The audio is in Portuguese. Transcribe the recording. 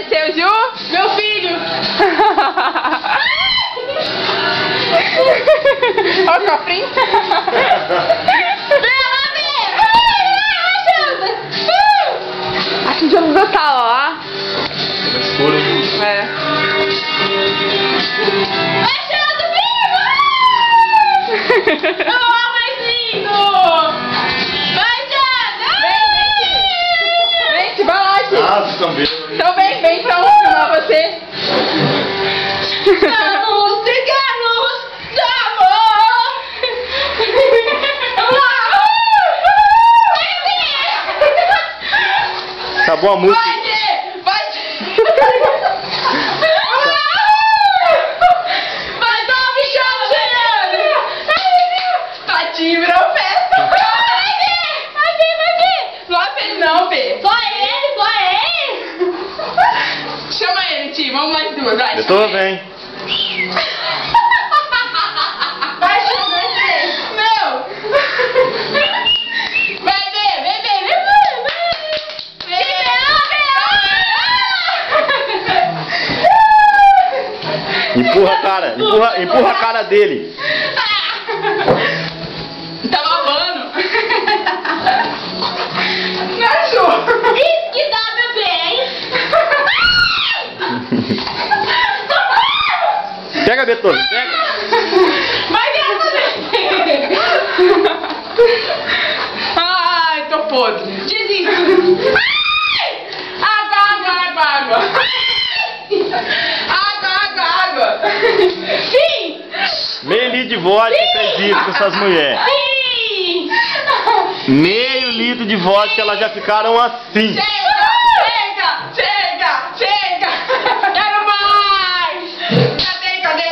ser o Ju? Meu filho! Olha o cofrinho. Acho que já não vai estar, ó. É. Oh, mais lindo! Vai, Jana! Vem, vai lá, Ti. Ah, vocês estão vendo. Então vem pra onde filmar você. Vamos, ciganos, amor! Acabou a música. Vai, vai dar um bichão, Juliana! Patinho virou festa. Vai ver! Não é ele não, Fê. Só ele! Chama ele, Ti. Vamos mais duas, vai. Eu tô bem. Vai, Juliana! Não. Vai ver, vem. Empurra a cara, empurra a cara dele. Tá lavando. Não, Ju. Isso que dá, bebê! Pega, Beethoven, pega. Vai ver. Ai, tô podre. Desisto! Água. Água. Sim! Meio litro de vodka fez isso com essas mulheres. Sim! Meio litro de vodka, elas já ficaram assim. Chega. Quero mais. Cadê?